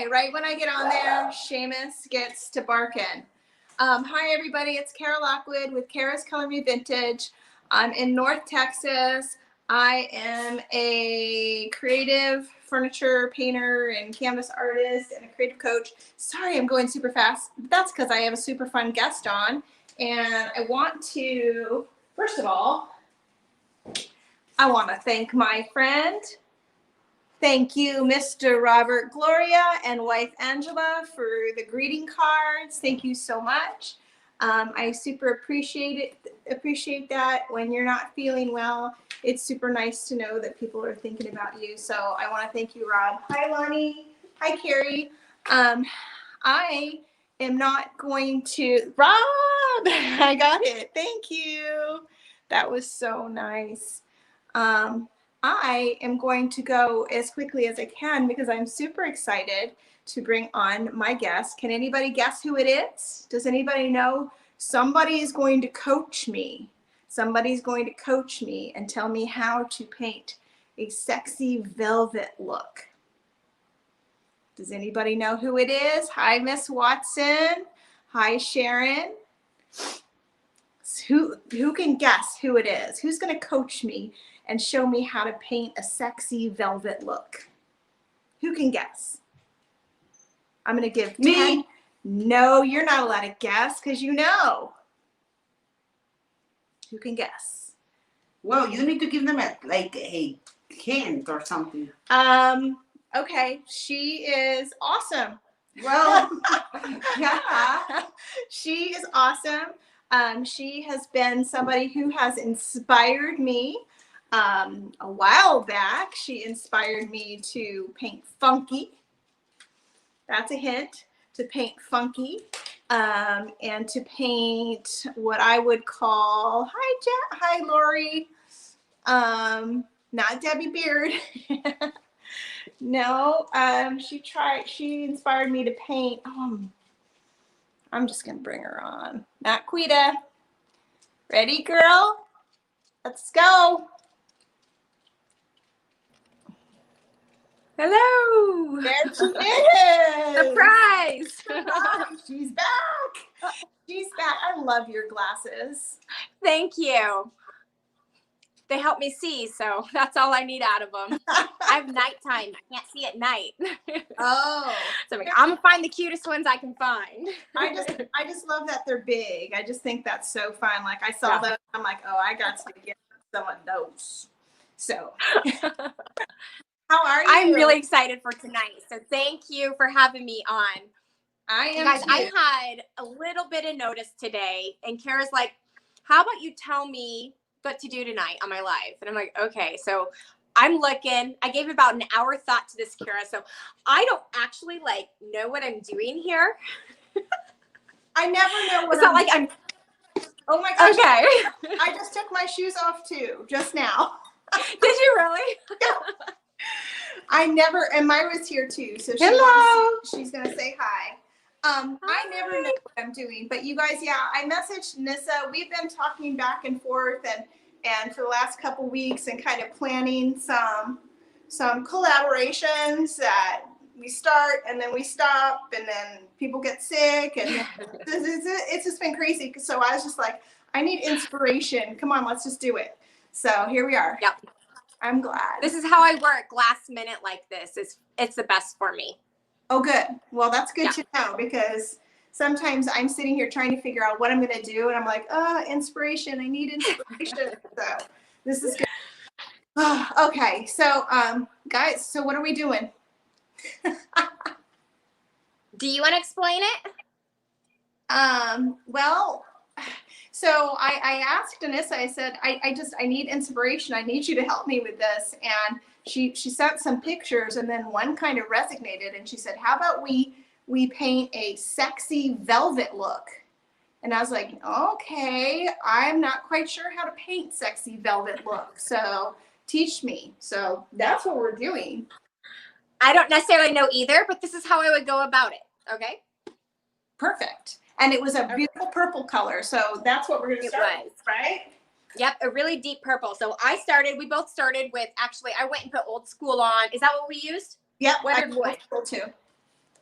Okay, right when I get on there, Seamus gets to bark in. Hi, everybody. It's Kara Lockwood with Kara's Color Me Vintage. I'm in North Texas. I am a creative furniture painter and canvas artist and a creative coach. Sorry, I'm going super fast. That's because I have a super fun guest on. And I want to, first of all, I want to thank my friend. Thank you, Mr. Robert Gloria and wife Angela, for the greeting cards. Thank you so much. I super appreciate that when you're not feeling well. It's super nice to know that people are thinking about you. So I want to thank you, Rob. Hi, Lonnie. Hi, Carrie. I am not going to, Rob, I got it. Thank you. That was so nice. I am going to go as quickly as I can because I'm super excited to bring on my guest. Can anybody guess who it is? Does anybody know? Somebody is going to coach me. Somebody's going to coach me and tell me how to paint a sexy velvet look. Does anybody know who it is? Hi, Miss Watson. Hi, Sharon. Who can guess who it is? Who's going to coach me and show me how to paint a sexy velvet look? Who can guess? I'm going to give 10. Me? No, you're not allowed to guess because you know. Who can guess? Well, you need to give them a hint or something. Okay, she is awesome. Well, yeah. She is awesome. She has been somebody who has inspired me. A while back, she inspired me to paint funky. That's a hint, to paint funky. And to paint what I would call, hi Lori, not Debbie Beard. No, she inspired me to paint, I'm just gonna bring her on. Not Quita. Ready, girl? Let's go. Hello. There she is. Surprise. She's back. She's back. I love your glasses. Thank you. They help me see, so that's all I need out of them. I have nighttime. I can't see at night. Oh. So I'm gonna find the cutest ones I can find. I just love that they're big. I just think that's so fun. Like I saw those, I'm like, oh, I got to get some of those. So how are you? I'm really excited for tonight. So thank you for having me on. I am. Guys, too. I had a little bit of notice today, and Kara's like, how about you tell me what to do tonight on my live? And I'm like, okay. So I'm looking. I gave about an hour thought to this, Kara. So I don't actually know what I'm doing here. I never know what it's not like I'm. Oh my gosh. Okay. I just took my shoes off too, just now. Did you really? I never, and Myra's here too, so she's gonna say hi. I never know what I'm doing, but you guys, yeah, I messaged Nissa. We've been talking back and forth and for the last couple weeks and kind of planning some collaborations that we start and then we stop and then people get sick and it's just been crazy. So I was just like, I need inspiration. Come on, let's just do it. So here we are. Yep. I'm glad. This is how I work last minute like this. It's the best for me. Oh, good. Well, that's good to know because sometimes I'm sitting here trying to figure out what I'm going to do. And I'm like, inspiration. I need inspiration. So this is good. Okay. So, guys, so what are we doing? Do you want to explain it? Well, so I asked Anissa, I said, I need inspiration. I need you to help me with this. And she sent some pictures and then one kind of resonated and she said, how about we paint a sexy velvet look? And I was like, okay, I'm not quite sure how to paint sexy velvet look. So teach me. So that's what we're doing. I don't necessarily know either, but this is how I would go about it. Okay. Perfect. And it was a beautiful purple color. So that's what we're going to start with, right? Yep, a really deep purple. So we both started with, actually, I went and put old school on. Is that what we used? Yep. Weathered wood. Cool too.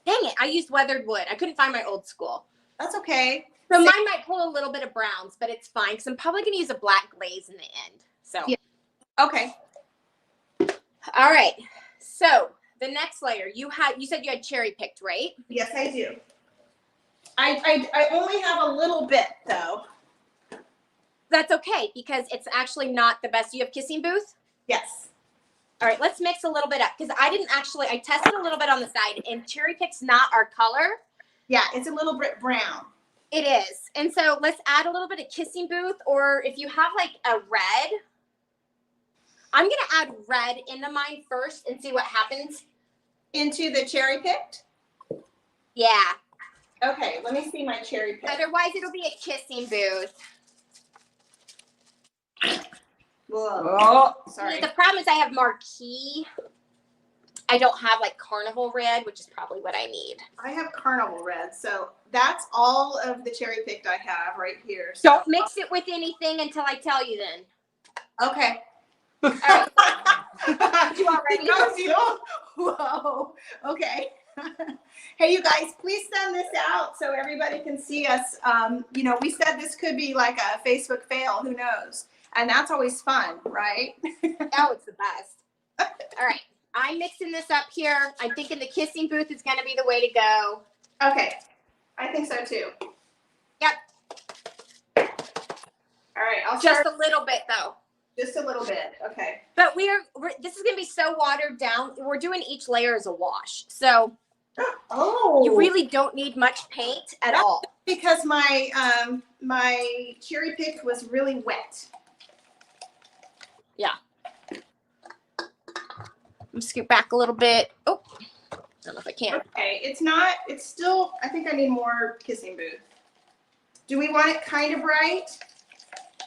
Dang it, I used weathered wood. I couldn't find my old school. That's okay. So mine might pull a little bit of browns, but it's fine because I'm probably going to use a black glaze in the end. So, Yeah. Okay. all right. So the next layer, you said you had cherry picked, right? Yes, I do. I only have a little bit though. That's okay because it's actually not the best. You have kissing booth? Yes. All right, let's mix a little bit up because I tested a little bit on the side and cherry pick's not our color. Yeah, it's a little bit brown. It is. And so let's add a little bit of kissing booth, or if you have like a red, I'm going to add red into mine first and see what happens. Into the cherry picked? Yeah. Okay, let me see my cherry pick. Otherwise, it'll be a kissing booth. Whoa. Oh, Sorry. The problem is I have marquee. I don't have like carnival red, which is probably what I need. I have carnival red, so that's all of the cherry picked I have right here. So. Don't mix it with anything until I tell you then. Okay. All right. You all ready? Whoa. Okay. Hey, you guys, please send this out so everybody can see us. We said this could be like a Facebook fail. Who knows? And that's always fun, right? Oh, it's the best. All right. I'm mixing this up here. I'm thinking the kissing booth is going to be the way to go. Okay. I think so too. Yep. All right. I'll Just start a little bit though. just a little bit. Okay. But this is going to be so watered down. We're doing each layer as a wash. So Oh. you really don't need much paint at all. Because my my cherry pick was really wet. Yeah. I'm scoot back a little bit. Oh, I don't know if I can. Okay, it's still, I think I need more kissing booth. Do we want it kind of bright?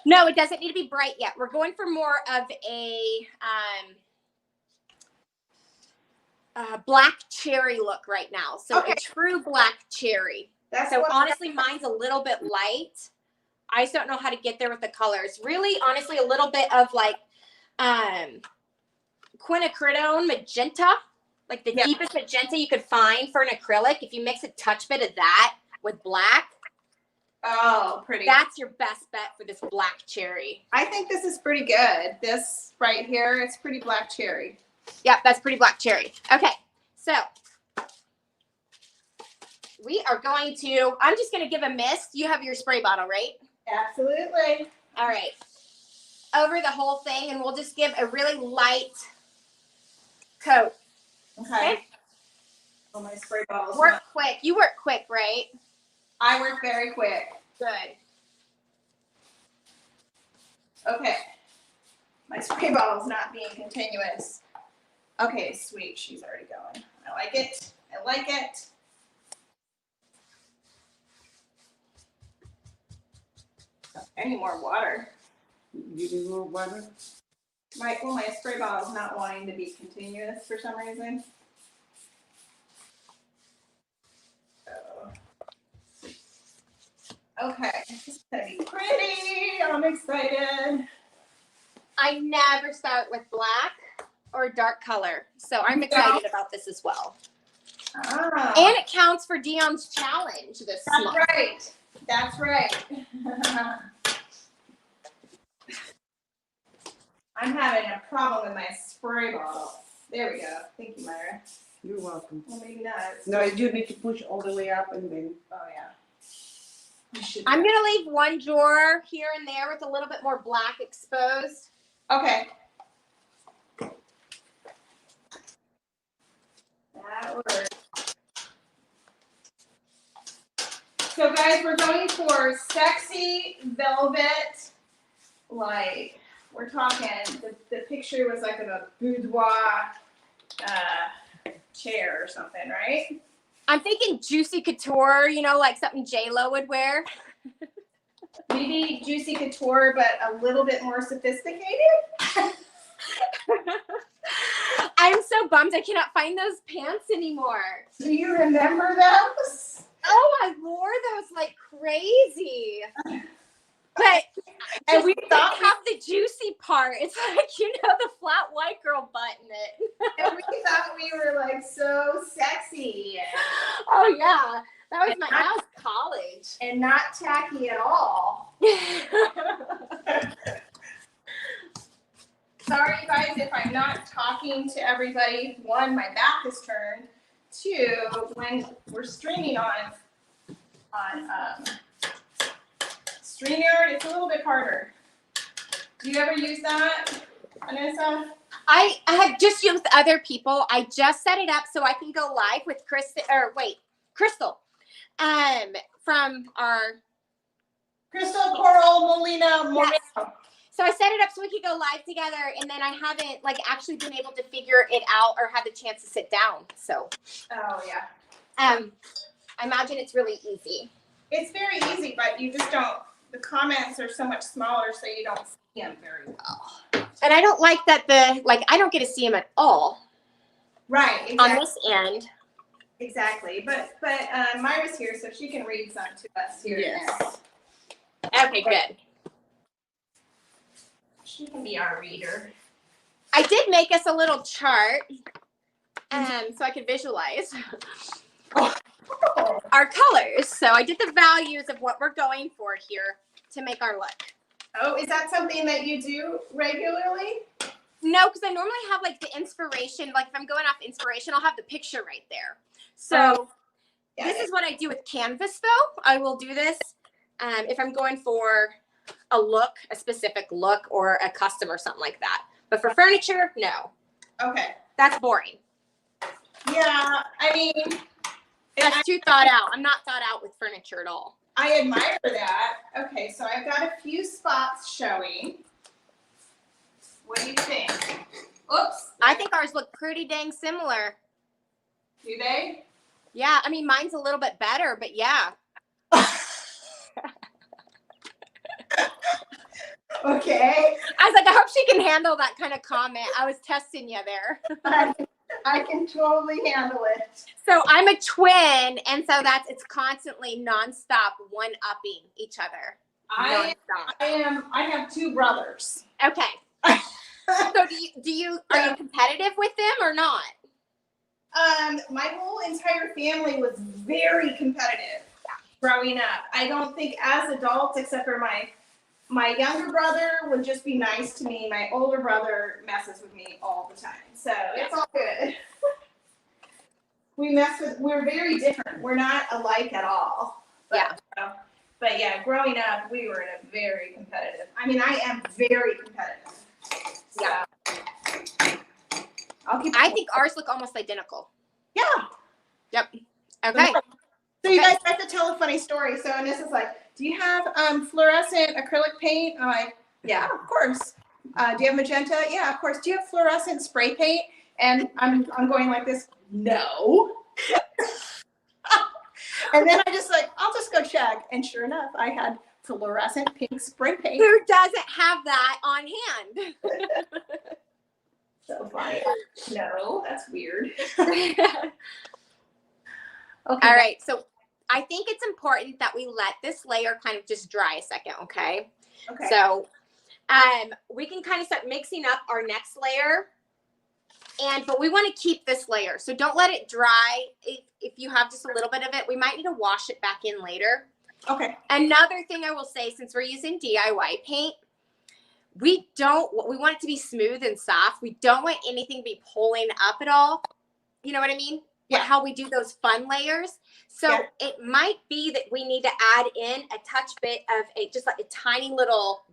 No, it doesn't need to be bright yet. We're going for more of a black cherry look right now. So Okay. a true black cherry. That's So what honestly, mine's a little bit light. I just don't know how to get there with the colors. Really, honestly, a little bit of like quinacridone magenta, like the deepest magenta you could find for an acrylic. If you mix a touch bit of that with black, Oh, pretty. that's your best bet for this black cherry. I think this is pretty good. This right here, it's pretty black cherry. Yep, that's pretty black cherry. Okay, so we are going to, I'm just going to give a mist. You have your spray bottle, right? Absolutely. All right. Over the whole thing, and we'll just give a really light coat. Okay. Oh, my spray bottle's Work not. quick. You work quick, right? I work very quick. Good. Okay. My spray bottle's not being continuous. Okay, sweet. She's already going. I like it. I like it. I need more water. You need more water? My spray bottle is not wanting to be continuous for some reason. Okay, this is gonna be pretty. I'm excited. I never start with black or dark color, so I'm excited about this as well. Ah, And it counts for Dion's challenge this that's month. right. That's right. I'm having a problem with my spray bottle. There we go. Thank you, Myra. You're welcome. Well, maybe not. No, you need to push all the way up and then. Oh yeah. You should. I'm going to leave one drawer here and there with a little bit more black exposed. Okay. That works. So guys, we're going for sexy velvet, like we're talking, the picture was like of a boudoir chair or something, right? I'm thinking juicy couture, like something J-Lo would wear. Maybe juicy couture, but a little bit more sophisticated. I'm so bummed I cannot find those pants anymore. Do you remember those? Oh, I wore those like crazy. But And we thought thought have the juicy part. It's like, the flat white girl butt in it. and we thought we were like so sexy. Oh yeah, that was college. And not tacky at all. Sorry, you guys, if I'm not talking to everybody. One, my back is turned. Two, when we're streaming on StreamYard, it's a little bit harder. Do you ever use that, Vanessa? I have just used other people. I just set it up so I can go live with Crystal, from our. Crystal, Coral, Molina, Moreno. Yes. So I set it up so we could go live together, and then I haven't actually been able to figure it out or had the chance to sit down. So. Oh yeah. I imagine it's really easy. It's very easy, but you just don't. The comments are so much smaller, so you don't see them very well. And I don't like that I don't get to see them at all. Right. Exactly. On this end. Exactly. But Myra's here, so she can read some to us here. Yes. Okay, good. She can be our reader. I did make us a little chart, so I could visualize our colors. So I did the values of what we're going for here to make our look. Oh, is that something that you do regularly? No, because I normally have the inspiration. If I'm going off inspiration, I'll have the picture right there. So this is what I do with Canvas, though. I will do this if I'm going for a look, a specific look, or a custom or something like that. But for furniture, no. Okay. That's boring. Yeah, I mean, That's too thought out. I'm not thought out with furniture at all. I admire that. Okay, so I've got a few spots showing. What do you think? Oops. I think ours look pretty dang similar. Do they? Yeah, I mean, mine's a little bit better, but yeah. Okay. I was like, I hope she can handle that kind of comment. I was testing you there. I can totally handle it. So I'm a twin, and so it's constantly nonstop one-upping each other. I have two brothers. Okay. So are you competitive with them or not? My whole entire family was very competitive growing up. I don't think as adults, except for my younger brother would just be nice to me. My older brother messes with me all the time. So it's all good. We're very different. We're not alike at all. But, but yeah, growing up, we were in a very competitive. I mean, I am very competitive. So Yeah. I think ours look almost identical. Yeah. Yep. Okay. So you guys have to tell a funny story. So and this is like, do you have fluorescent acrylic paint? I'm like, yeah, of course. Do you have magenta? Yeah, of course. Do you have fluorescent spray paint? And I'm going like this, no. And then I'll just go check. And sure enough, I had fluorescent pink spray paint. Who doesn't have that on hand? So funny. No, that's weird. Okay. All right. So I think it's important that we let this layer kind of just dry a second. Okay. Okay. So we can kind of start mixing up our next layer. But we want to keep this layer. So don't let it dry. If you have just a little bit of it, we might need to wash it back in later. Okay. Another thing I will say, since we're using DIY paint, we want it to be smooth and soft. We don't want anything to be pulling up at all. You know what I mean? Yeah. How we do those fun layers. So it might be that we need to add in a touch bit of just like a tiny little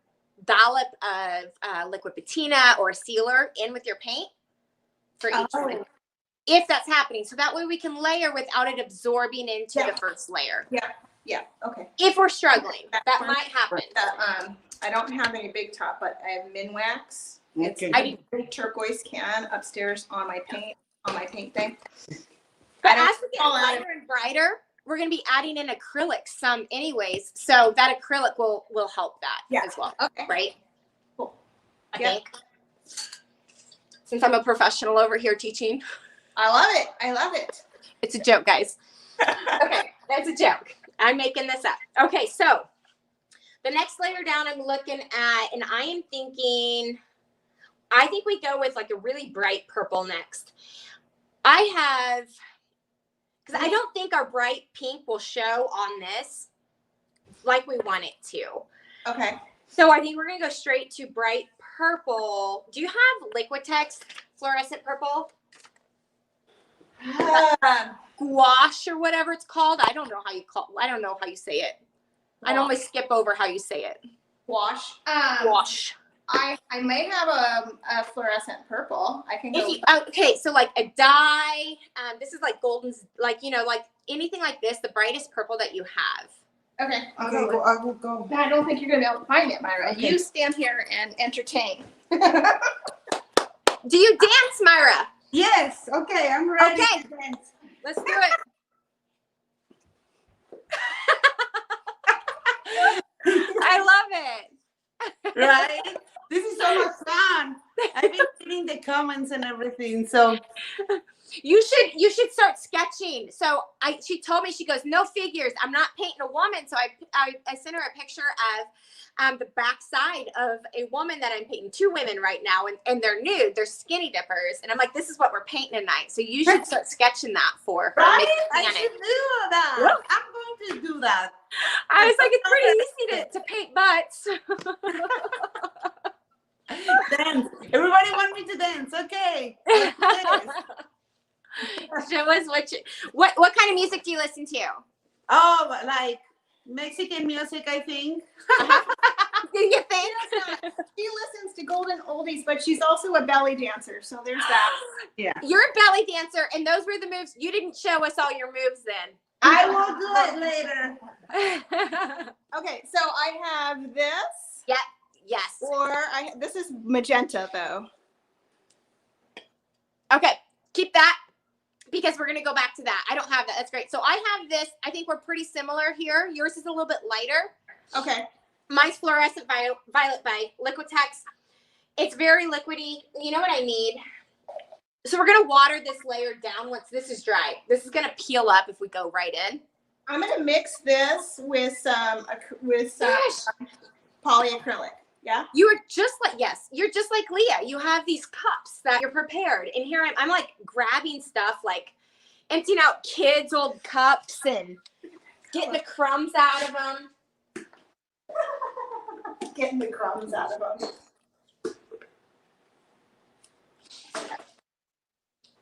dollop of liquid patina or a sealer in with your paint for each one. If that's happening. So that way we can layer without it absorbing into the first layer. Yeah. Okay. If we're struggling, that might happen. I don't have any big top, but I have Minwax. Okay. I do a turquoise can upstairs on my paint thing. But as we get brighter and brighter, we're going to be adding in acrylics some anyways. So that acrylic will help that as well. Okay. Right? Cool. I think. Since I'm a professional over here teaching. I love it. It's a joke, guys. Okay. That's a joke. I'm making this up. Okay. So the next layer down I'm looking at, and I am thinking, I think we go with like a really bright purple next. Because I don't think our bright pink will show on this like we want it to. Okay. So I think we're going to go straight to bright purple. Do you have Liquitex fluorescent purple? Gouache or whatever it's called. I don't know how you say it. I normally skip over how you say it. Wash. Gouache. I may have a fluorescent purple. I can go. Okay, so like a dye. This is like golden, like, you know, like anything like this, the brightest purple that you have. Okay. Okay, I will go. I don't think you're going to be able to find it, Myra. Okay. You stand here and entertain. Do you dance, Myra? Yes. Okay, I'm ready. Okay. To dance. Let's do it. I love it. Right? This is so much fun. I've been reading the comments and everything. So You should start sketching. So she told me, she goes, no figures. I'm not painting a woman. So I sent her a picture of the backside of a woman that I'm painting, 2 women right now, and they're nude. They're skinny dippers. And I'm like, this is what we're painting tonight. So you should start sketching that for her. right? Make her I plan should it. do that. Yeah. I'm going to do that. I was like, it's pretty easy to paint butts. Dance. Everybody want me to dance. Okay. Let's dance. Show us what kind of music do you listen to? Oh, like Mexican music, I think. Do you think? She listens to golden oldies, but she's also a belly dancer. So there's that. Yeah. You're a belly dancer, and those were the moves. You didn't show us all your moves then. I will do it later. Okay, so I have this. Yes. This is magenta though. Okay, keep that because we're gonna go back to that. I don't have that. That's great. So I have this. I think we're pretty similar here. Yours is a little bit lighter. Okay. Mine's fluorescent violet by Liquitex. It's very liquidy. You know what I need? So we're gonna water this layer down once this is dry. This is gonna peel up if we go right in. I'm gonna mix this with some polyacrylic. Yeah. You are just like, yes, you're just like Leah. You have these cups that you're prepared. And here I'm like grabbing stuff, like emptying out kids' old cups and getting the crumbs out of them. Getting the crumbs out of them.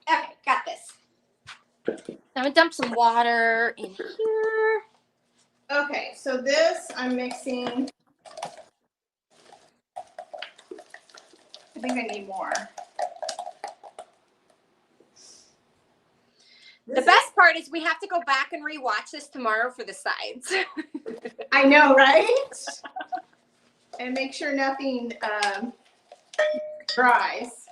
Okay, got this. I'm gonna dump some water in here. Okay, so this I'm mixing. I think I need more. The best part is we have to go back and rewatch this tomorrow for the sides. I know, right? And make sure nothing dries.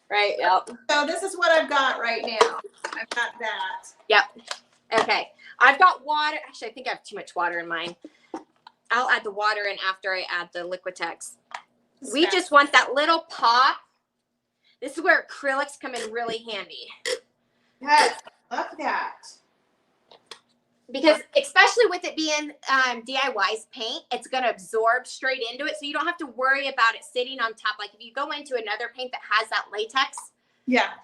Right, yep. So this is what I've got right now. I've got that. Yep. Okay. I've got water. Actually, I think I have too much water in mine. I'll add the water in after I add the Liquitex. We just want that little pop. This is where acrylics come in really handy. Yes, love that. Because especially with it being DIY's paint, it's going to absorb straight into it. So you don't have to worry about it sitting on top. Like if you go into another paint that has that latex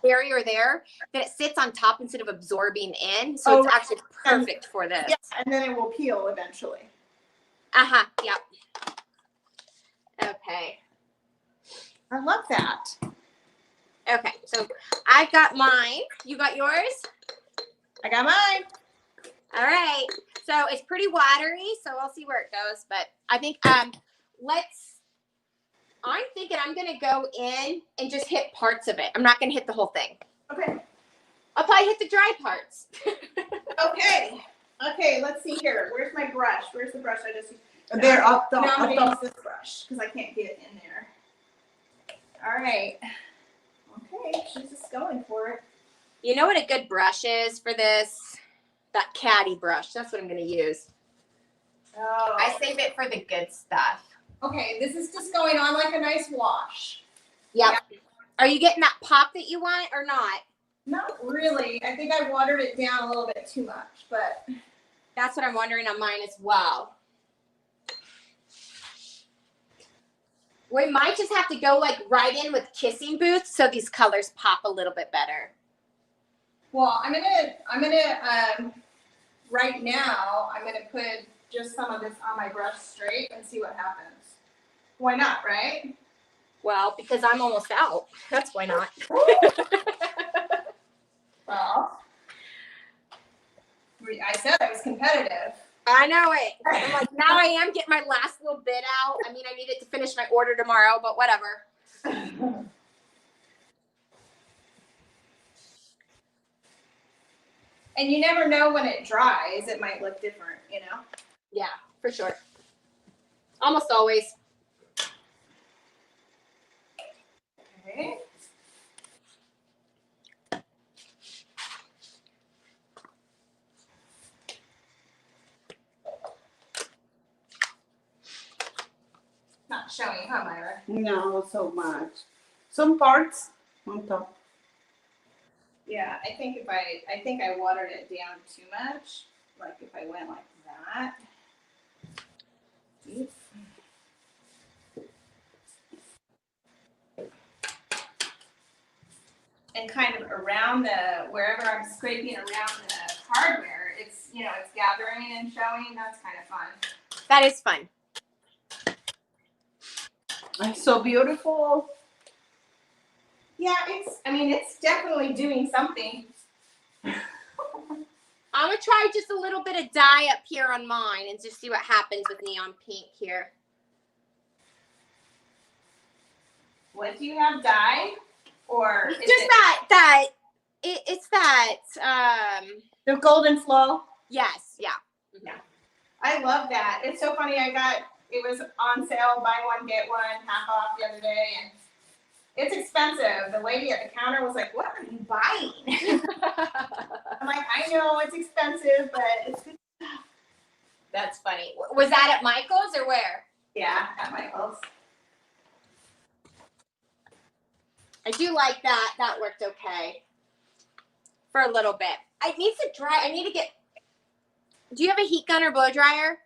barrier there, then it sits on top instead of absorbing in. So it's actually perfect for this. Yeah, and then it will peel eventually. Uh-huh, yep. Okay. I love that. Okay, so I've got mine. You got yours? I got mine. All right. So it's pretty watery, so I'll see where it goes. But I think I'm thinking I'm gonna go in and just hit parts of it. I'm not gonna hit the whole thing. Okay. I'll probably hit the dry parts. Okay. Okay, let's see here. Where's my brush? Where's the brush I just used? They're up top. No, I'm Up gonna top. use this brush because I can't get in there. All right. Okay, she's just going for it. You know what a good brush is for this? That caddy brush. That's what I'm gonna use. Oh. I save it for the good stuff. Okay, this is just going on like a nice wash. Yep. Are you getting that pop that you want or not? Not really. I think I watered it down a little bit too much, but That's what I'm wondering on mine as well. We might just have to go like right in with kissing booths so these colors pop a little bit better. Well, right now, I'm gonna put just some of this on my brush straight and see what happens. Why not, right? Well, because I'm almost out. That's why not. Well, I said I was competitive. I know it. I'm like, now I am getting my last little bit out. I mean, I need it to finish my order tomorrow, but whatever. And you never know when it dries, it might look different, you know? Yeah, for sure. Almost always. Okay. Not showing, huh, Myra? No, so much. Some parts on top. Yeah, I think I watered it down too much. Like if I went like that. Oops. And kind of around wherever I'm scraping around the hardware, it's gathering and showing. That's kind of fun. That is fun. It's so beautiful. Yeah, it's definitely doing something. I'm gonna try just a little bit of dye up here on mine and just see what happens with neon pink here. What do you have, dye? Or is Just it it's that the golden flow? yes, yeah. I love that. It's so funny. It was on sale, buy one, get one, half off the other day, and it's expensive. The lady at the counter was like, "What are you buying?" I'm like, "I know it's expensive, but it's good." That's funny. Was that at Michael's or where? Yeah, at Michael's. I do like that. That worked okay for a little bit. It needs to dry. I need to get. Do you have a heat gun or blow dryer?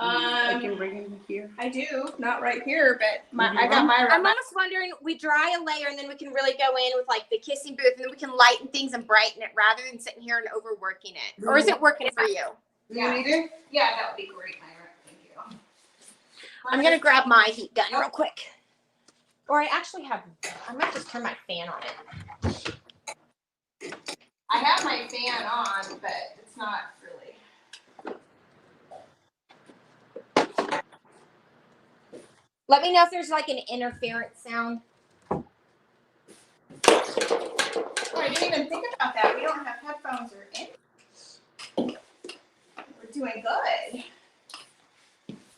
I can bring it here. I do, not right here, but I Mhm. got my. I'm almost wondering, we dry a layer and then we can really go in with like the kissing booth and then we can lighten things and brighten it rather than sitting here and overworking it. Or is it working for you? Yeah, you do? Yeah, that would be great, Myra. Thank you. I'm going to grab my heat gun real quick. Or I actually have, I might just turn my fan on it. I have my fan on, but it's not really. Let me know if there's like an interference sound. Oh, I didn't even think about that. We don't have headphones or anything. We're doing good.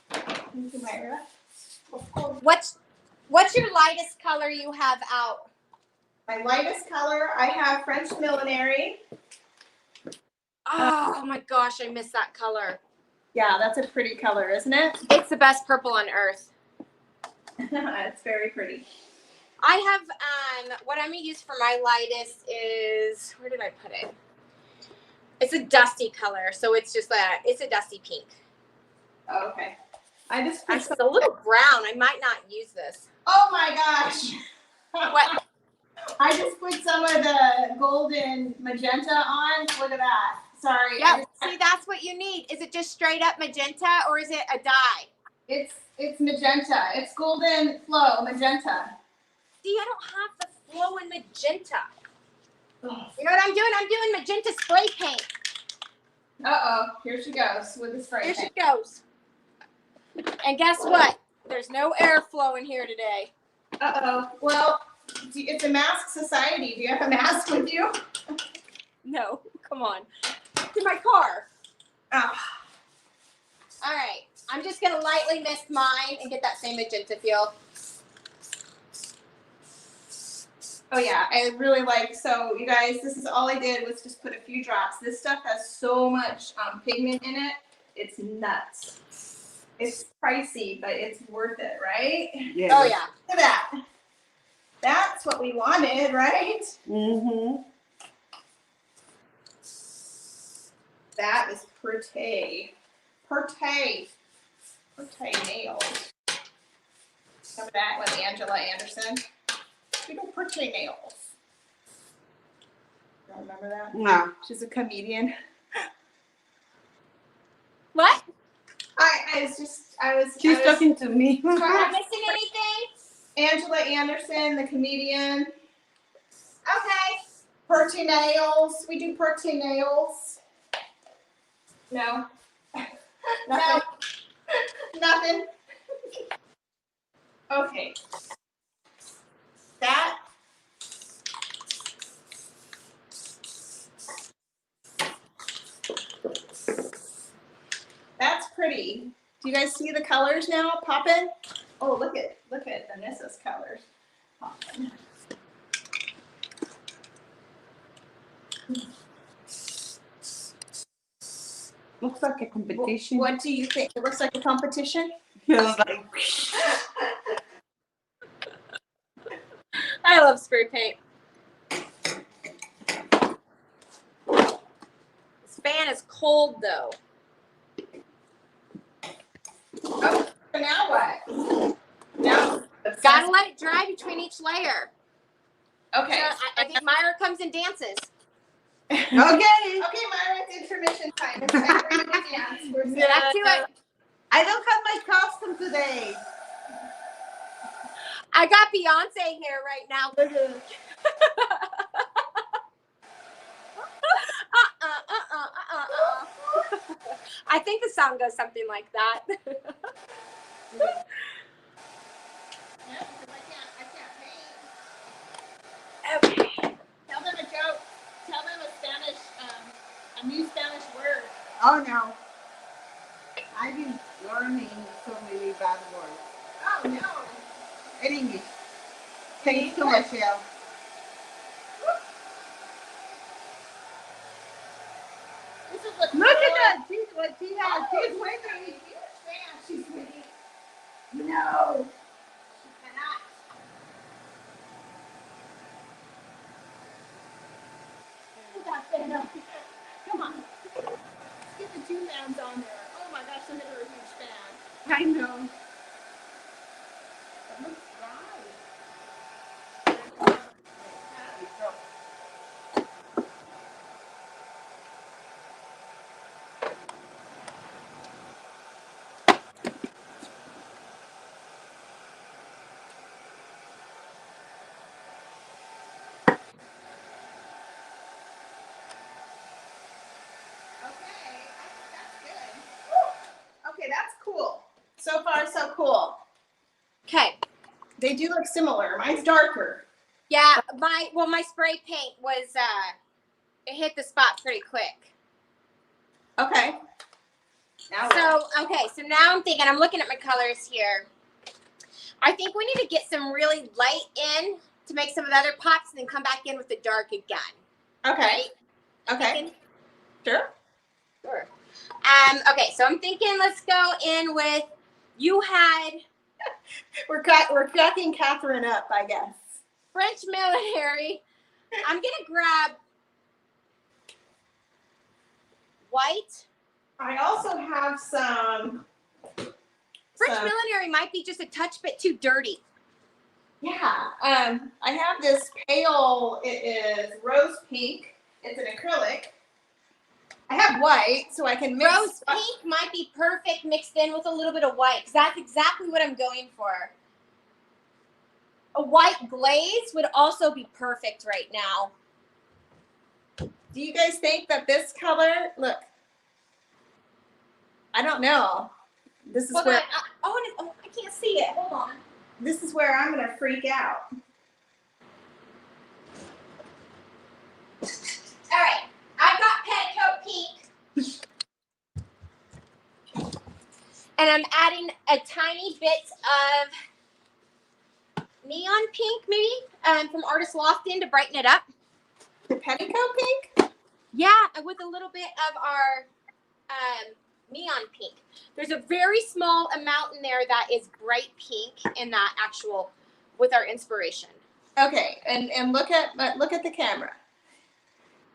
Thank you, Myra. What's your lightest color you have out? My lightest color, I have French Millinery. Oh my gosh, I miss that color. Yeah, that's a pretty color, isn't it? It's the best purple on earth. It's very pretty. I have, what I'm going to use for my lightest is, where did I put it? It's a dusty color, so it's just it's a dusty pink. Oh, okay. It's a little brown. I might not use this. Oh my gosh. What? I just put some of the golden magenta on. Look at that. Sorry. Yeah, see, that's what you need. Is it just straight up magenta or is it a dye? It's magenta. It's golden flow magenta. See, I don't have the flow in magenta. You know what I'm doing? I'm doing magenta spray paint. Uh-oh. Here she goes with the spray Here paint. she goes. And guess what? There's no airflow in here today. Uh-oh. Well, it's a mask society. Do you have a mask with you? No, come on. It's in my car. Oh. All right. I'm just going to lightly mist mine and get that same magenta feel. Oh yeah, I really like, so you guys, this is all I did was just put a few drops. This stuff has so much pigment in it. It's nuts. It's pricey, but it's worth it, right? Yeah. Oh, yeah. Look at that. That's what we wanted, right? Mm-hmm. That is pretty. Pretty nails. Remember that with Angela Anderson? Little pretty nails. don't remember that? No. She's a comedian. What? She's talking to me. Am I missing anything? Angela Anderson, the comedian. Okay. Perty nails. We do perty nails. No. Nothing. Nothing. Okay. That's pretty. Do you guys see the colors now popping? Oh, look at Anissa's colors popping. Looks like a competition. What do you think? It looks like a competition? Feels like. I love spray paint. This fan is cold though. Oh, so now what? Now Gotta let it dry between each layer. Okay. So I think Myra comes and dances. Okay. Okay, Myra, it's intermission time. It's time for you to dance. We're Get back to it. I don't have my costume today. I got Beyonce here right now. I think the song goes something like that. Yeah, because I can't paint. Okay. Tell them a joke. Tell them a new Spanish word. Oh no. I've been learning so many bad words. Oh no. In English. Thanks to Michelle. This is what Look at that. She's what she has. She's winning. winning. She's winning. No. She cannot. Put that fan up. Come on. Get the 2 hands on there. Oh my gosh, look at her huge fan. I know. It looks dry. Okay, that's good. So far, so cool. Okay. They do look similar. Mine's darker. Yeah, my spray paint was it hit the spot pretty quick. Okay. Now what? So now I'm thinking, I'm looking at my colors here. I think we need to get some really light in to make some of the other pops and then come back in with the dark again. Okay. Right? Okay. Thinking? Sure. Sure. Okay, so I'm thinking let's go in with, you had We're cracking Catherine up, I guess. French military. I'm going to grab white. I also have some. French military might be just a touch bit too dirty. Yeah. I have this pale. It is rose pink. It's an acrylic. I have white, so I can mix. Rose pink might be perfect mixed in with a little bit of white, because that's exactly what I'm going for. A white glaze would also be perfect right now. Do you guys think that this color? Look. I don't know. This is Hold where. on. I can't see it. Hold on. This is where I'm gonna freak out. All right. I've got petticoat pink. And I'm adding a tiny bit of neon pink, maybe, from Artist Lofton to brighten it up. The petticoat pink? Yeah, with a little bit of our neon pink. There's a very small amount in there that is bright pink in that actual, with our inspiration. Okay, and look at the camera.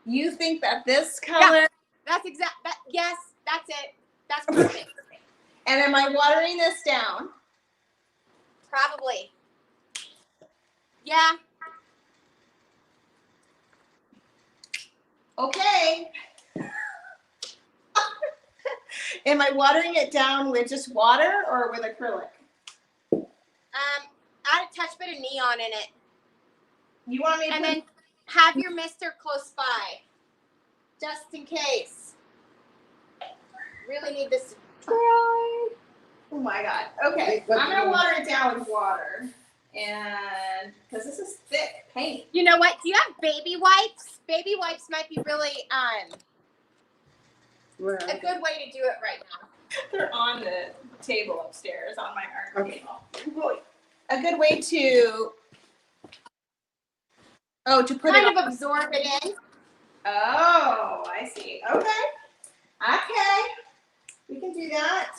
You think that this color? Yeah, that's exact. Yes, that's it. That's perfect. And am I watering this down? Probably. Yeah. Okay. Am I watering it down with just water or with acrylic? Add a touch bit of neon in it. You want me to And put- then have your mister close by. Just in case. Really need this to dry. Oh my God. Okay, I'm gonna water it down with water, and because this is thick paint. You know what? Do you have baby wipes? Baby wipes might be really a good way to do it right now. They're on the table upstairs on my art table. A good way to to put Kind it on. of absorb it in. Oh, I see. Okay. Okay. We can do that.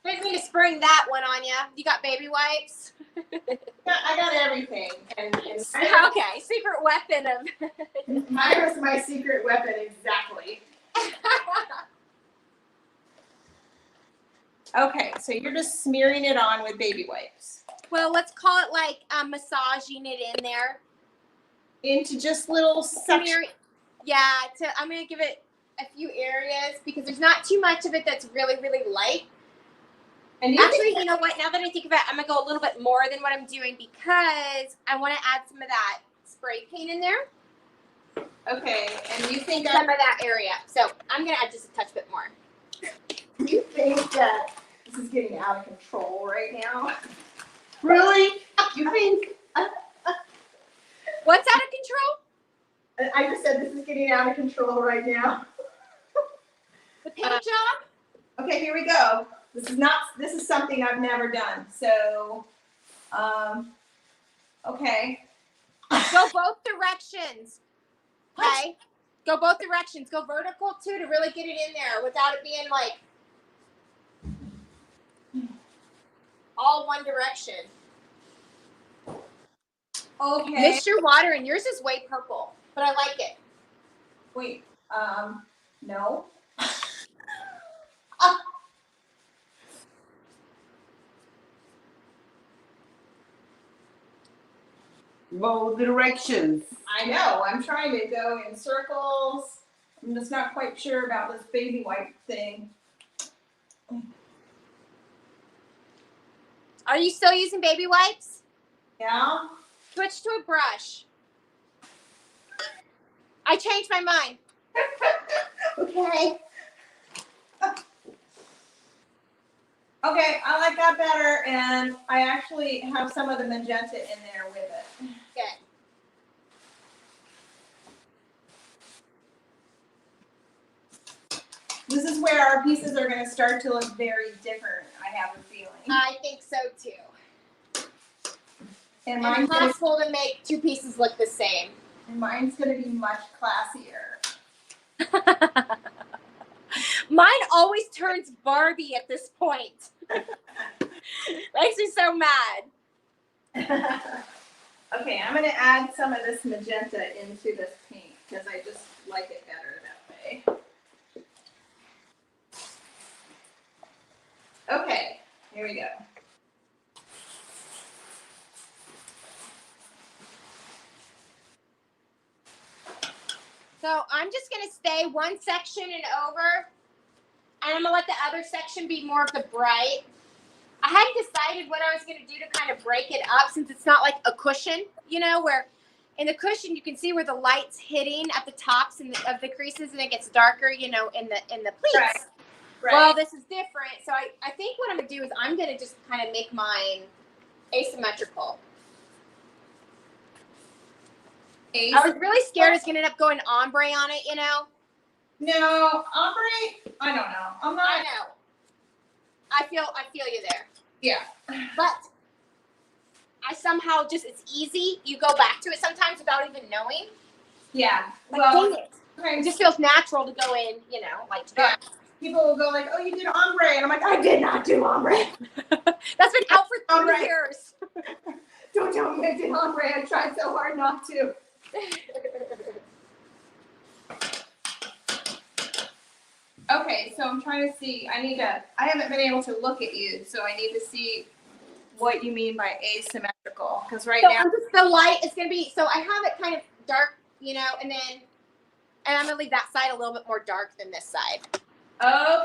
I didn't mean to spring that one on you. You got baby wipes? I got everything. And Okay, secret weapon of. mine was my secret weapon, exactly. Okay, so you're just smearing it on with baby wipes. Well, let's call it like massaging it in there. Into just little sections. Smear, yeah, I'm going to give it a few areas because there's not too much of it that's really, really light. And Actually, you know what? Now that I think about it, I'm going to go a little bit more than what I'm doing because I want to add some of that spray paint in there. Okay, and you think Some of that area. So I'm going to add just a touch bit more. you think that this is getting out of control right now? Really? You think? What's out of control? I just said this is getting out of control right now. The paint job? Okay, here we go. This is something I've never done. So, okay. Go both directions. Okay? Go both directions. Go vertical too to really get it in there without it being like all one direction. Okay. Mix your water and yours is way purple, but I like it. Wait, no. Both directions. I know, I'm trying to go in circles. I'm just not quite sure about this baby wipe thing. Are you still using baby wipes? Yeah? Switch to a brush. I changed my mind. Okay. Okay, I like that better, and I actually have some of the magenta in there with it. Good. This is where our pieces are going to start to look very different, I have a feeling. I think so too. And And mine's it's gonna, possible to make two pieces look the same. be much classier. Mine always turns Barbie at this point. Makes me so mad. Okay, I'm going to add some of this magenta into this paint because I just like it better that way. Okay, here we go. So I'm just going to stay one section and over, and I'm going to let the other section be more of the bright. I hadn't decided what I was going to do to kind of break it up since it's not like a cushion, you know, where in the cushion you can see where the light's hitting at the tops of the creases and it gets darker, you know, in the pleats. Right. Right. Well, this is different. So I think what I'm going to do is I'm going to just kind of make mine asymmetrical. I was really scared it's going to end up going ombre on it, you know? No, ombre, I don't know. I'm not. I know. I feel you there. Yeah. But I somehow just, it's easy. You go back to it sometimes without even knowing. Yeah. Like, Well, dang it. okay. It just feels natural to go in, you know, like Yeah. People will go like, "Oh, you did ombre," and I'm like, "I did not do ombre." That's been out for 3 Ombre. years. Don't tell me I did ombre. I tried so hard not to. Okay, so I'm trying to see. I haven't been able to look at you, so I need to see what you mean by asymmetrical. Because right So now, I'm just, the light is going to be, so I have it kind of dark, you know, and then And I'm gonna leave that side a little bit more dark than this side.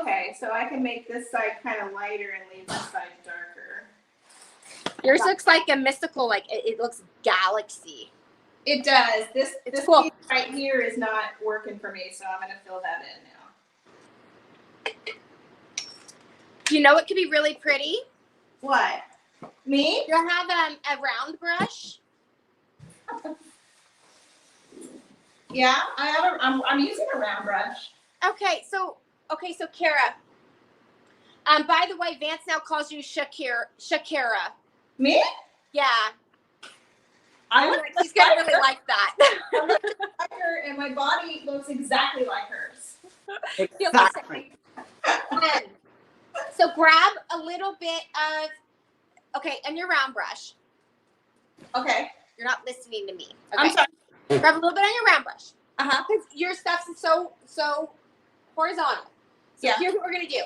Okay, so I can make this side kind of lighter and leave this side darker. Yours looks like a mystical, like it looks galaxy. It does. This cool. piece right here is not working for me, so I'm gonna fill that in now. Do you know what could be really pretty? What? Me? You'll have a round brush. Yeah, I'm using a round brush. Okay, so Kara. By the way, Vance now calls you Shakira. Me? Yeah. I look He's gonna really like that. like her, and my body looks exactly like hers. Exactly. So grab a little bit of, and your round brush. Okay. You're not listening to me. Okay. I'm sorry. Grab a little bit on your round brush. Uh-huh. Because your stuff's so horizontal. So Yeah. here's what we're gonna do.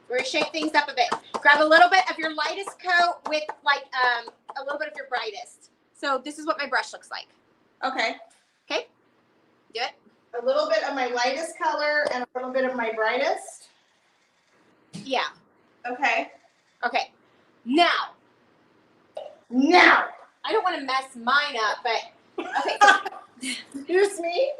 We're gonna shake things up a bit. Grab a little bit of your lightest coat with like a little bit of your brightest. So this is what my brush looks like. Okay. Okay? Do it. A little bit of my lightest color and a little bit of my brightest. Yeah. Okay. Okay. Now, I don't want to mess mine up, but okay. Here's me.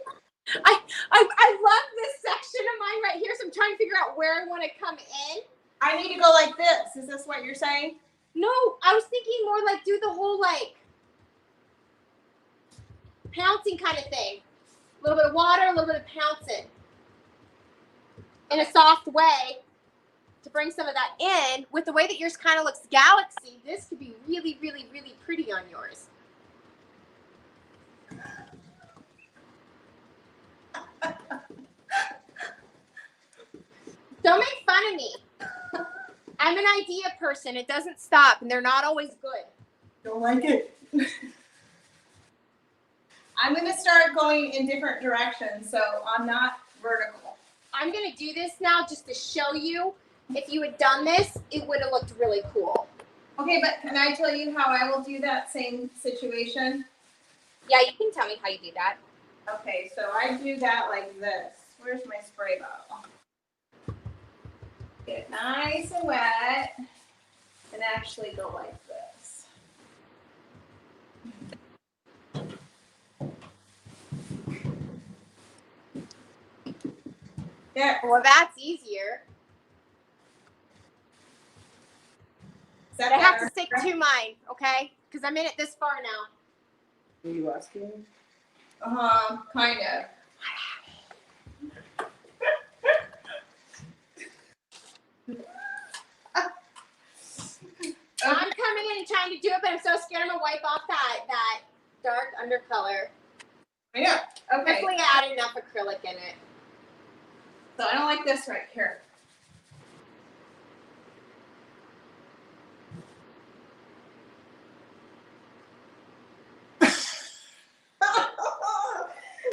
I love this section of mine right here, so I'm trying to figure out where I want to come in. I need to go like this. Is this what you're saying? No, I was thinking more like do the whole like pouncing kind of thing. A little bit of water, a little bit of pouncing. In a soft way to bring some of that in. With the way that yours kind of looks galaxy, this could be really, really, really pretty on yours. Don't make fun of me. I'm an idea person. It doesn't stop, and they're not always good. Don't like it. I'm going to start going in different directions, so I'm not vertical. I'm going to do this now just to show you. If you had done this, it would have looked really cool. Okay, but can I tell you how I will do that same situation? Yeah, you can tell me how you do that. Okay, so I do that like this. Where's my spray bottle? Get it nice and wet and actually go like this. There. Well, that's easier. Is that But I have better? to stick to mine, okay? Because I'm in it this far now. Are you asking? Kind of. I'm coming in and trying to do it, but I'm so scared I'm going to wipe off that dark undercolor. Yeah. Okay. Hopefully I added enough acrylic in it. So I don't like this right here.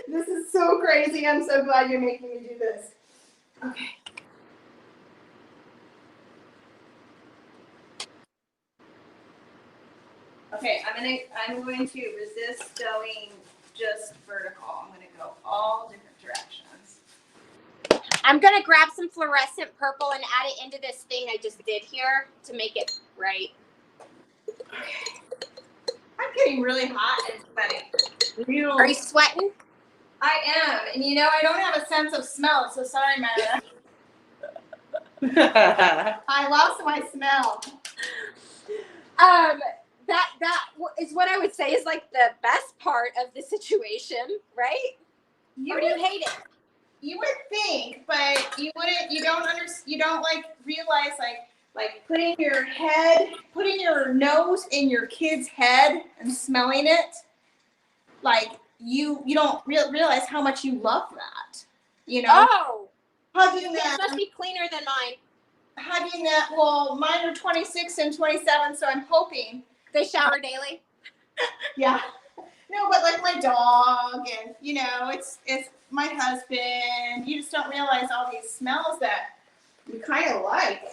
This is so crazy. I'm so glad you're making me do this. Okay. Okay, I'm going to resist going just vertical. I'm going to go all different directions. I'm going to grab some fluorescent purple and add it into this thing I just did here to make it right. I'm getting really hot and sweaty. Are you sweating? I am, and you know I don't have a sense of smell, so sorry, Mara. I lost my smell. That is what I would say is like the best part of the situation, right? Or do you hate it? You would think, but you wouldn't. You don't like realize like putting your nose in your kid's head and smelling it. Like you don't realize how much you love that. You know. Oh, Hugging this that. must be cleaner than mine. Hugging that. Well, mine are 26 and 27, so I'm hoping. They shower daily. Yeah. No, but like my dog and, you know, it's my husband. You just don't realize all these smells that we kind of like,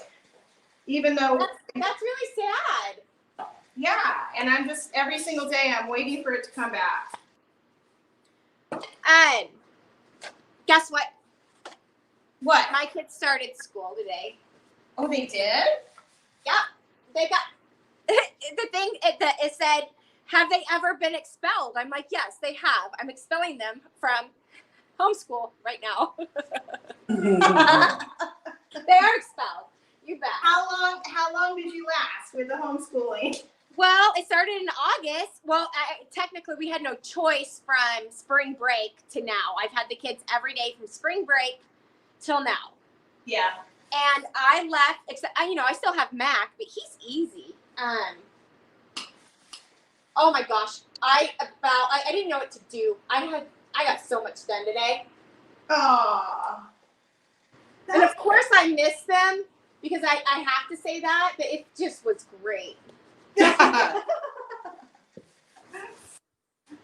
even though. That's really sad. Yeah. And I'm just, every single day I'm waiting for it to come back. And guess what? What? My kids started school today. Oh, they did? Yeah, they got the thing. It said, "Have they ever been expelled?" I'm like, "Yes, they have. I'm expelling them from homeschool right now." They are expelled. You bet. How long did you last with the homeschooling? Well, it started in August. Well, technically, we had no choice from spring break to now. I've had the kids every day from spring break till now. Yeah. And I left, except, I still have Mac, but he's easy. Oh my gosh. I didn't know what to do. I got so much done today. Oh. And of course I miss them because I have to say that, but it just was great.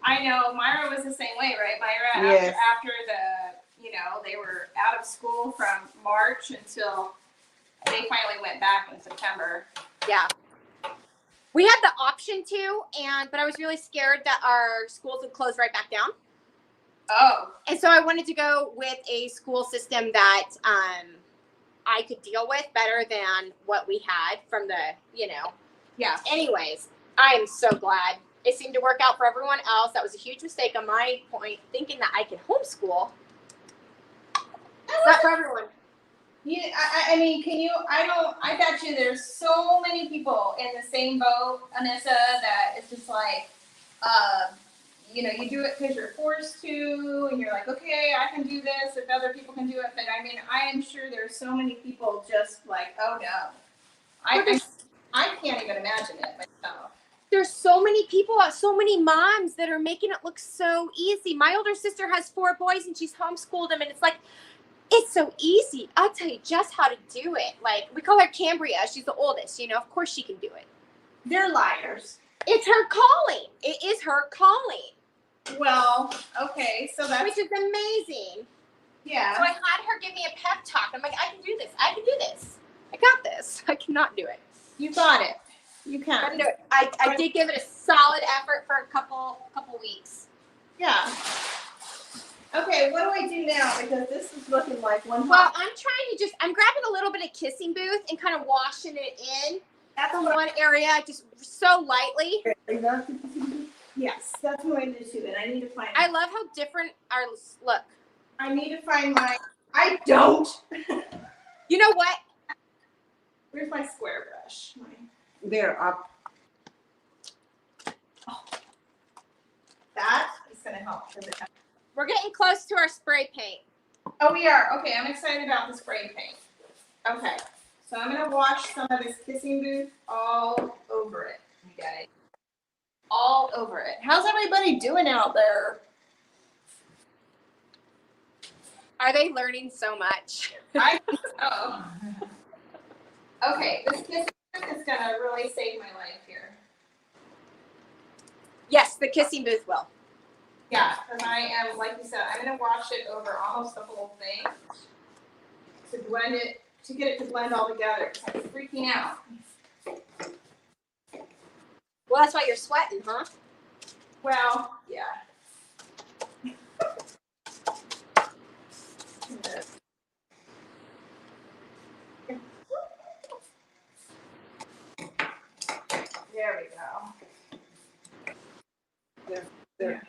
I know Myra was the same way, right, Myra? Yes. After they were out of school from March until they finally went back in September. Yeah. We had the option to, but I was really scared that our schools would close right back down. Oh. And so I wanted to go with a school system that I could deal with better than what we had from the, Yeah. Anyways, I am so glad. It seemed to work out for everyone else. That was a huge mistake on my point, thinking that I could homeschool. Not for everyone. Yeah, I mean, I bet you there's so many people in the same boat, Anissa, that it's just like, you do it because you're forced to, and you're like, okay, I can do this if other people can do it. But I mean, I am sure there's so many people just like, oh no. I can't even imagine it myself. There's so many people, so many moms that are making it look so easy. My older sister has 4 boys and she's homeschooled them, and it's like, it's so easy. I'll tell you just how to do it. Like, we call her Cambria. She's the oldest. Of course she can do it. They're liars. It's her calling. It is her calling. Well, okay, so that's which is amazing. Yeah. So I had her give me a pep talk. I'm like, I can do this. I can do this. I got this. I cannot do it. You got it. You I can. can do it. I did give it a solid effort for a couple weeks. Yeah. Okay, what do I do now? Because this is looking like one Well, hot. I'm grabbing a little bit of kissing booth and kind of washing it in That's from one area, just so lightly. Yes, that's what I do too. And I need to find. I love how different our look. I need to find my. I don't. You know what? Where's my square brush? They're up. That is gonna help. We're getting close to our spray paint. Oh, we are. Okay, I'm excited about the spray paint. Okay, so I'm gonna wash some of this kissing booth all over it, you guys. All over it. How's everybody doing out there? Are they learning so much? I think so. Okay, this kissing booth is gonna really save my life here. Yes, the kissing booth will. Yeah, because I am, like you said, I'm gonna wash it over almost the whole thing to blend it, to get it to blend all together. I'm freaking out. Well, that's why you're sweating, huh? Well, yeah. There we go. There. There.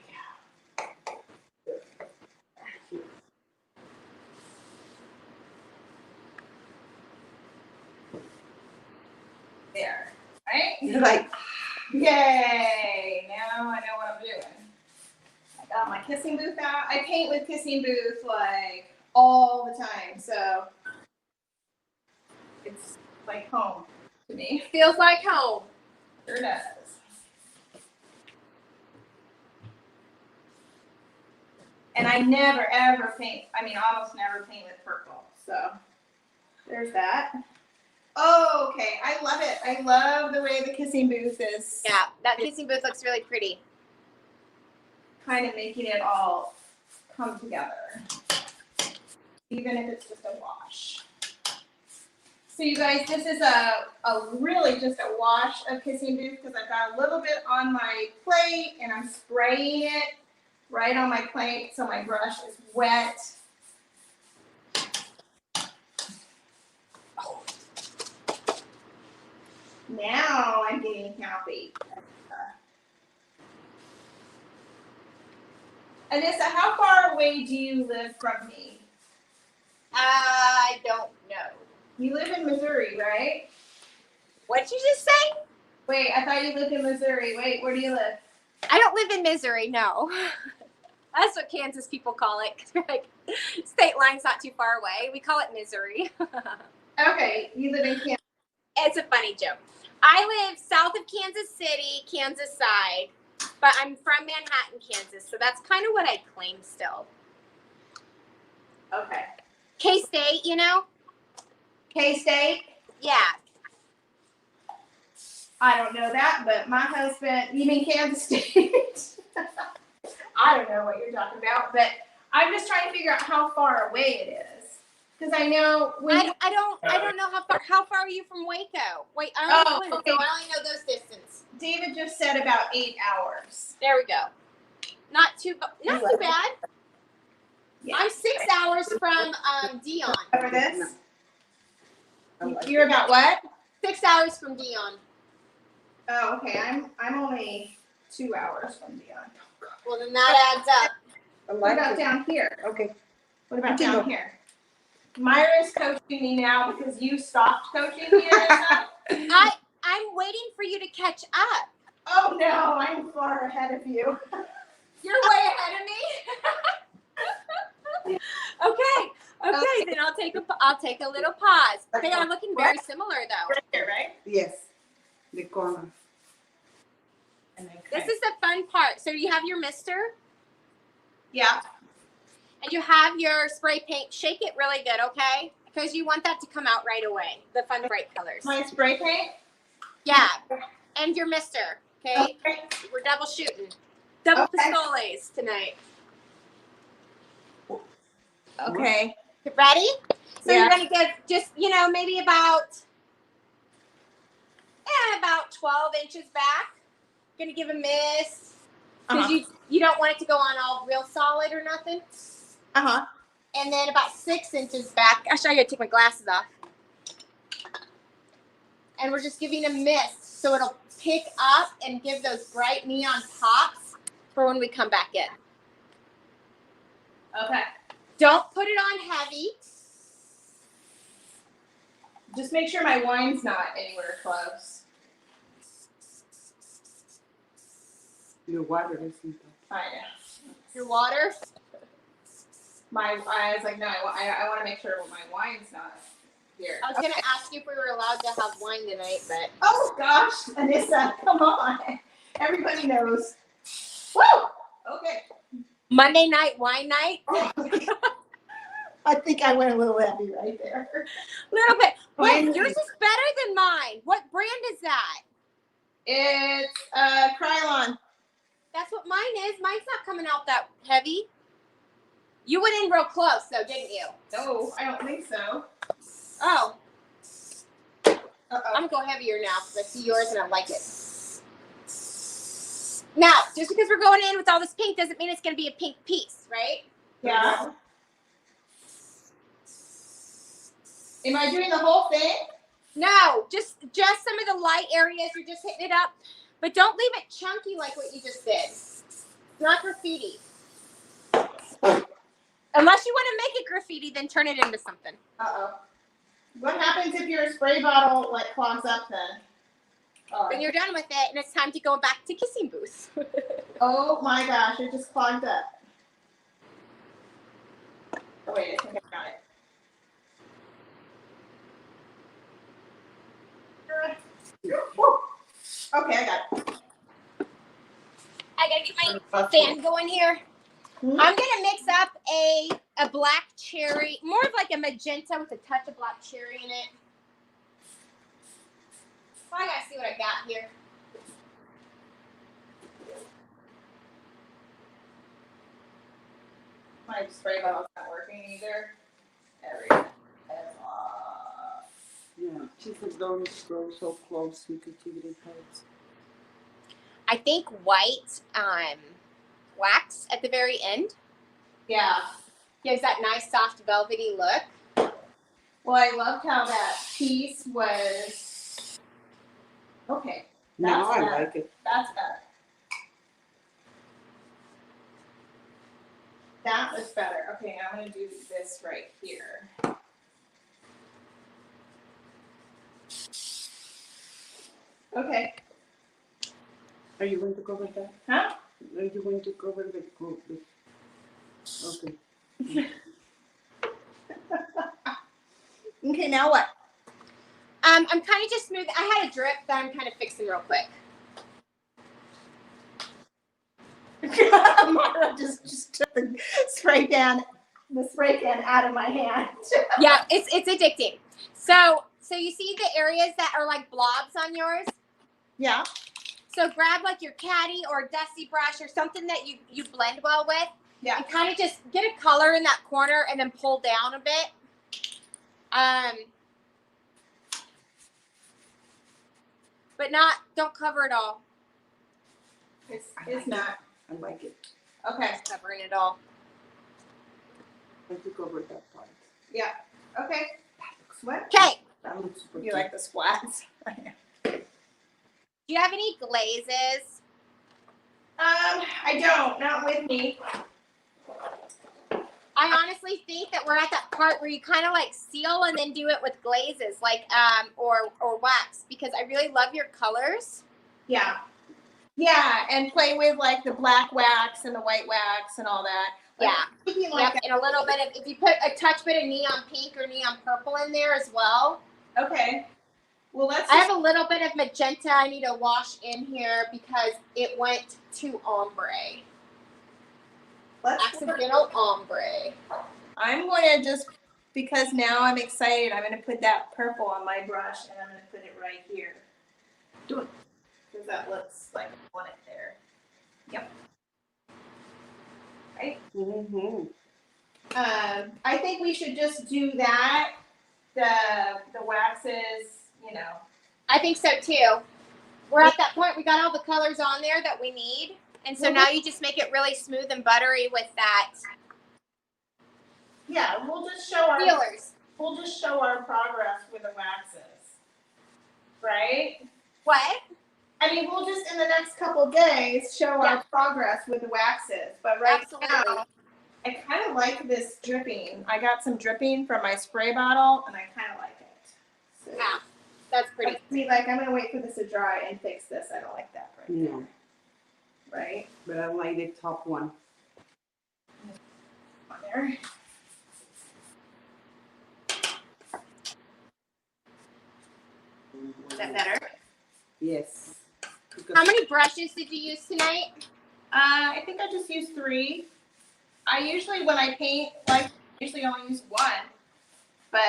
Right? You're like, Yay! Now I know what I'm doing. I got my kissing booth out. I paint with kissing booth like all the time, so it's like home to me. Feels like home. Sure does. And I never ever paint, almost never paint with purple. So there's that. Oh, okay. I love it. I love the way the kissing booth is Yeah, that kissing booth looks really pretty. kind of making it all come together. Even if it's just a wash. So you guys, this is a really just a wash of kissing booth because I've got a little bit on my plate and I'm spraying it right on my plate so my brush is wet. Now I'm getting happy. Anissa, how far away do you live from me? I don't know. You live in Missouri, right? What'd you just say? Wait, I thought you lived in Missouri. Wait, where do you live? I don't live in misery, no. That's what Kansas people call it. 'Cause we're like, state line's not too far away. We call it misery. Okay, you live in Kansas. It's a funny joke. I live south of Kansas City, Kansas side, but I'm from Manhattan, Kansas, so that's kind of what I claim still. Okay. K-State, you know? K-State? Yeah. I don't know that, but my husband, you mean Kansas State? I don't know what you're talking about, but I'm just trying to figure out how far away it is. Because I know when I don't know how far are you from Waco? Wait, I only okay. so I only know those distance. David just said about 8 hours. There we go. Not too bad. Yeah. I'm 6 hours from Dion. Over this? You're about what? 6 hours from Dion. Oh, okay. I'm only 2 hours from Dion. Well, then that adds up. What about down here? Okay. What about down here? Myra's coaching me now because you stopped coaching me. I'm waiting for you to catch up. Oh no, I'm far ahead of you. You're way ahead of me. Okay, then I'll take a little pause. They are looking very similar though. Right here, right? Yes. The corner. This is the fun part. So you have your mister Yeah. and you have your spray paint. Shake it really good, okay? Because you want that to come out right away. The fun bright colors. My spray paint? Yeah. And your mister, okay? Okay. We're double shooting. Double Okay. pistoles tonight. Okay. You ready? So Yeah. you're going to give just, maybe about 12 inches back. Going to give a miss. Because you don't want it to go on all real solid or nothing. Uh-huh. And then about 6 inches back. Actually, I got to take my glasses off. And we're just giving a mist. So it'll pick up and give those bright neon pops for when we come back in. Okay. Don't put it on heavy. Just make sure my wine's not anywhere close. Your water isn't. I know. Your water. I was like, no, I want to make sure my wine's not here. I was going to ask you if we were allowed to have wine tonight, but. Oh gosh, Anissa, come on. Everybody knows. Woo! Okay. Monday night, wine night. I think I went a little heavy right there. Little bit. Wait, Wine. yours is better than mine. What brand is that? It's Krylon. That's what mine is. Mine's not coming out that heavy. You went in real close, though, didn't you? No, I don't think so. Oh, Uh-oh. I'm going to go heavier now because I see yours and I like it. Now, just because we're going in with all this pink doesn't mean it's going to be a pink piece, right? Yeah. Am I doing the whole thing? No, just some of the light areas. You're just hitting it up. But don't leave it chunky like what you just did. It's not graffiti. Unless you want to make it graffiti, then turn it into something. Uh-oh. What happens if your spray bottle clogs up then? Then you're done with it, and it's time to go back to kissing booth. Oh my gosh, it just clogged up. Oh wait, I think I got it. Okay, I got it. I gotta get my fan going here. I'm gonna mix up a black cherry, more of like a magenta with a touch of black cherry in it. So I gotta see what I got here. My spray bottle's not working either. Everything is off. Yeah, she said don't go so close because she really hurts. I think white wax at the very end. Yeah. Gives that nice soft velvety look. Well, I loved how that piece was. Okay. No, I better. like it. That's better. That was better. Okay, I'm going to do this right here. Okay. Are you going to cover that? Huh? Are you going to cover the coat? Okay. Okay, now what? I'm kind of just smooth. I had a drip that I'm kind of fixing real quick. Mara just took the spray can out of my hand. Yeah, it's addicting. So you see the areas that are like blobs on yours? Yeah. So grab like your caddy or dusty brush or something that you blend well with. Yeah. And kind of just get a color in that corner and then pull down a bit. But don't cover it all. It's not. I like it. Okay. Covering it all. I have to cover that part. Yeah. Okay. What? Okay. That looks super You like the splats? Do you have any glazes? I don't. Not with me. I honestly think that we're at that part where you kind of like seal and then do it with glazes, like or wax, because I really love your colors. Yeah. Yeah, and play with like the black wax and the white wax and all that. Like, Yeah. something like Yep. And a little bit of, if you put a touch bit of neon pink or neon purple in there as well. that. Okay. Well, let's. I have a little bit of magenta I need to wash in here because it went too ombre. Accidental ombre. I'm going to just, because now I'm excited, I'm going to put that purple on my brush and I'm going to put it right here. Do it. Because that looks like I want it there. Yep. Right? Mm-hmm. I think we should just do that. The waxes, you know. I think so too. We're at that point. We got all the colors on there that we need. And so now you just make it really smooth and buttery with that. Yeah, we'll just show our Feelers. We'll just show our progress with the waxes. Right? What? I mean, we'll just in the next couple days show our progress with the waxes. But right Absolutely. now, I kind of like this dripping. I got some dripping from my spray bottle, and I kind of like it. So, Yeah, that's pretty. see, like I'm gonna wait for this to dry and fix this. I don't like that right No, there. Right but I like the top one. on there. Is that better? Yes. Because How many brushes did you use tonight? I think I just used 3. I usually, when I paint, like, usually only use 1, but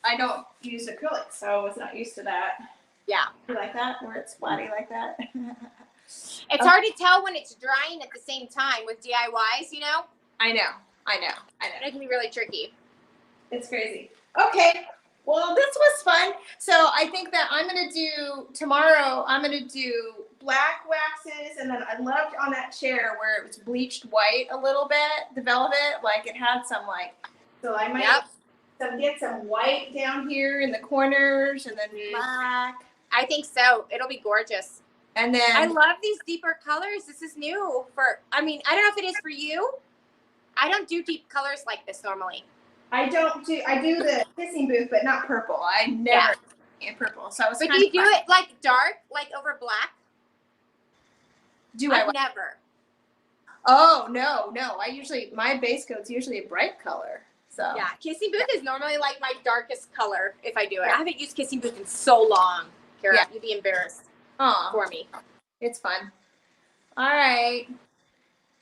I don't use acrylic, so I was not used to that. Yeah. You like that, where it's flatty like that? It's hard to tell when it's drying at the same time with DIYs, you know? I know. It can be really tricky. It's crazy. Okay. Well, this was fun. So I think that tomorrow, I'm going to do black waxes. And then I loved on that chair where it was bleached white a little bit, the velvet, like it had some so I might get some white down here in the corners and then black. I think so. It'll be gorgeous. And then I love these deeper colors. This is new I don't know if it is for you. I don't do deep colors like this normally. I do the kissing booth, but not purple. I never in purple. So I was But do you do it like dark, like over black? I've never. Oh, no. My base coat's usually a bright color. So Yeah, kissing booth is normally like my darkest color if I do it. I haven't used kissing booth in so long. Kara, you'd be embarrassed for me. It's fun. All right.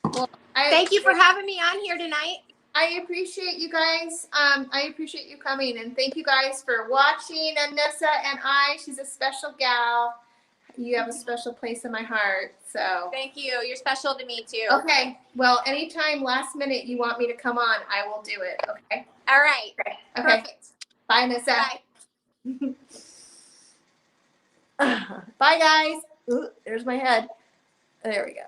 Well, Thank you for having me on here tonight. I appreciate you guys. I appreciate you coming, and thank you guys for watching. Anessa and she's a special gal. You have a special place in my heart. So Thank you. You're special to me too. okay. Well, anytime last minute you want me to come on, I will do it. Okay. All right. Okay. Perfect. Bye, Nessa. Bye. Bye, guys. Ooh, there's my head. There we go.